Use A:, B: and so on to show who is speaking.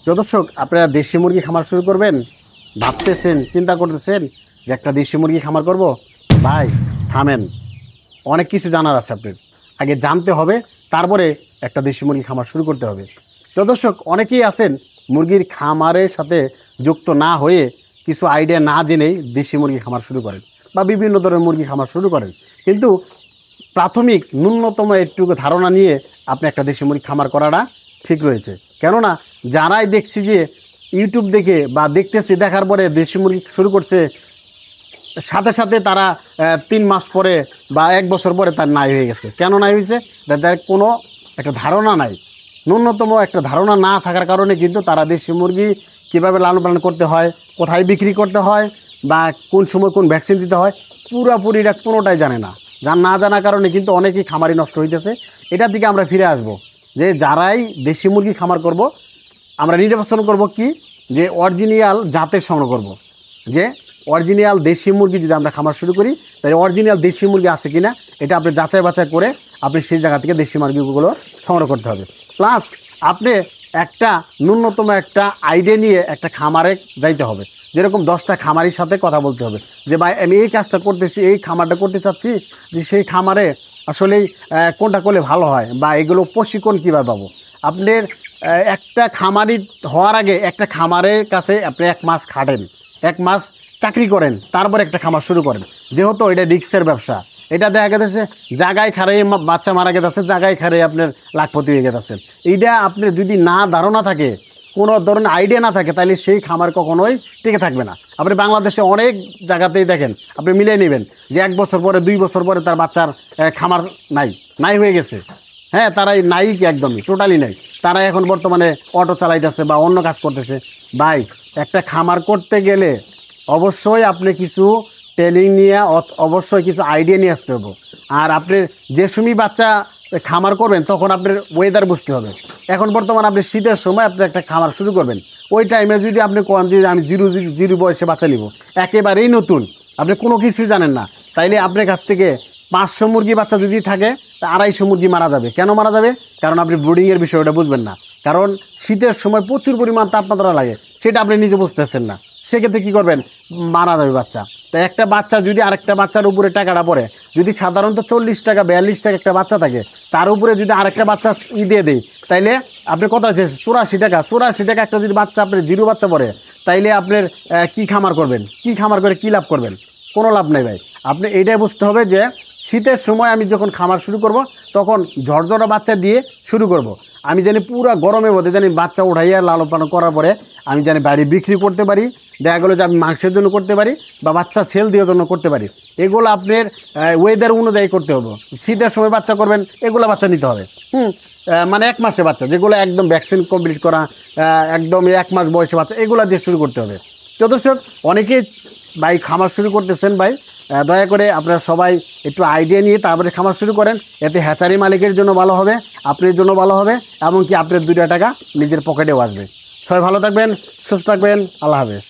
A: প্রিয় দর্শক, আপনারা দেশি মুরগি খামার শুরু করবেন ভাবতেছেন, চিন্তা করতেছেন যে একটা দেশি মুরগি খামার করব। ভাই থামেন, অনেক কিছু জানার আছে আপনার। আগে জানতে হবে, তারপরে একটা দেশি মুরগি খামার শুরু করতে হবে। প্রিয় দর্শক, অনেকেই আছেন মুরগির খামারের সাথে যুক্ত না হয়ে কিছু আইডিয়া না জেনেই দেশি মুরগি খামার শুরু করেন বা বিভিন্ন ধরনের মুরগি খামার শুরু করেন। কিন্তু প্রাথমিক ন্যূনতম একটুকু ধারণা নিয়ে আপনি একটা দেশি মুরগি খামার করাটা ঠিক রয়েছে। কেননা যারাই দেখছি যে ইউটিউব দেখে বা দেখতেছি, দেখার পরে দেশি মুরগি শুরু করছে, সাথে সাথে তারা 3 মাস পরে বা 1 বছর পরে তার নাই হয়ে গেছে। কেন নাই হয়েছে? তাদের কোনো একটা ধারণা নাই। ন্যূনতম একটা ধারণা না থাকার কারণে কিন্তু তারা দেশি মুরগি কীভাবে লালন পালন করতে হয়, কোথায় বিক্রি করতে হয় বা কোন সময় কোন ভ্যাকসিন দিতে হয়, পুরোপুরিটা কোনোটাই জানে না। না জানার কারণে কিন্তু অনেকেই খামারই নষ্ট হইতেছে। এটার দিকে আমরা ফিরে আসব যে যারাই দেশি মুরগি খামার করব, আমরা নির্বাচন করব কি, যে অরিজিনাল জাতের সংগ্রহ করব। যে অরিজিনাল দেশি মুরগি যদি আমরা খামার শুরু করি, তাহলে অরিজিনাল দেশি মুরগি আছে কিনা এটা আপনি যাচাই বাছাই করে আপনি সেই জায়গা থেকে দেশি মুরগিগুলো সংগ্রহ করতে হবে। প্লাস আপনি একটা ন্যূনতম একটা আইডিয়া নিয়ে একটা খামারে যাইতে হবে। যেরকম 10টা খামারির সাথে কথা বলতে হবে যে ভাই আমি এই কাজটা করতেছি, এই খামারটা করতে চাচ্ছি, যে সেই খামারে আসলেই কোনটা করলে ভালো হয় বা এগুলো প্রশিক্ষণ কীভাবে পাবো। আপনার একটা খামারি হওয়ার আগে একটা খামারের কাছে আপনি 1 মাস খাটেন, 1 মাস চাকরি করেন, তারপর একটা খামার শুরু করেন। যেহেতু এটা রিস্কের ব্যবসা, এটা দেখা গেছে জায়গায় খারাই বাচ্চা মারা গেছে, জায়গায় খারাই আপনার লাখপতি হয়ে গেছে। এইটা আপনার যদি না ধারণা থাকে, কোনো ধরনের আইডিয়া না থাকে, তাহলে সেই খামার কখনোই টিকে থাকবে না। আপনি বাংলাদেশে অনেক জায়গাতেই দেখেন, আপনি মিলিয়ে নেবেন যে 1 বছর পরে 2 বছর পরে তার বাচ্চার খামার নাই হয়ে গেছে। হ্যাঁ, তারাই নাই, কি একদমই টোটালি নাই। তারা এখন বর্তমানে অটো চালাইতেছে বা অন্য কাজ করতেছে। ভাই একটা খামার করতে গেলে অবশ্যই আপনি কিছু ট্রেনিং নিয়ে, অবশ্যই কিছু আইডিয়া নিয়ে আসতে হবে। আর আপনি যে সময় বাচ্চা খামার করবেন তখন আপনার ওয়েদার বুঝতে হবে। এখন বর্তমানে আপনি শীতের সময় আপনি একটা খামার শুরু করবেন, ওই টাইমে যদি আপনি কোন যে আমি জিরো বয়সে বাচ্চা নিব, একেবারেই নতুন, আপনি কোনো কিছুই জানেন না, তাইলে আপনার কাছ থেকে 500 মুরগি বাচ্চা যদি থাকে, 250 মুরগি মারা যাবে। কেন মারা যাবে? কারণ আপনি ব্রিডিংয়ের বিষয়টা বুঝবেন না। কারণ শীতের সময় প্রচুর পরিমাণ তাপমাত্রা লাগে, সেটা আপনি নিজে বুঝতেছেন না। সেক্ষেত্রে কী করবেন? মারা যাবে বাচ্চা। তাই একটা বাচ্চা যদি আরেকটা বাচ্চার উপরে টাকাটা পড়ে, যদি সাধারণত 40 টাকা 42 টাকা একটা বাচ্চা থাকে, তার উপরে যদি আরেকটা বাচ্চা দিয়ে দেয়, তাইলে আপনি কত হচ্ছে 84 টাকা একটা যদি বাচ্চা আপনার জিরো বাচ্চা পড়ে, তাইলে আপনার কি খামার করবেন? কি খামার করে কী লাভ করবেন? কোনো লাভ নেই ভাই। আপনি এইটাই বুঝতে হবে যে শীতের সময় আমি যখন খামার শুরু করব, তখন ঝরঝরা বাচ্চা দিয়ে শুরু করব। আমি জানি পুরো গরমের মধ্যে জানি বাচ্চা উঠাইয়া লালন পালন করার পরে আমি জানি বাইরে বিক্রি করতে পারি। দেখা গেলো যে আমি মাংসের জন্য করতে পারি বা বাচ্চা সেল দেওয়ার জন্য করতে পারি। এগুলো আপনার ওয়েদার অনুযায়ী করতে হবে। শীতের সময় বাচ্চা করবেন, এগুলো বাচ্চা নিতে হবে। মানে 1 মাসে বাচ্চা, যেগুলো একদম ভ্যাকসিন কমপ্লিট করা, একদম 1 মাস বয়সে বাচ্চা, এগুলো দিয়ে শুরু করতে হবে। তো দর্শক, অনেকেই ভাই খামার শুরু করতেছেন, ভাই দয়া করে আপনারা সবাই একটু আইডিয়া নিয়ে তারপরে খামার শুরু করেন। এতে হ্যাচারি মালিকের জন্য ভালো হবে, আপনার জন্য ভালো হবে, এমনকি আপনার 2 টাকা নিজের পকেটেও আসবে। সবাই ভালো থাকবেন, সুস্থ থাকবেন, আল্লাহ হাফেজ।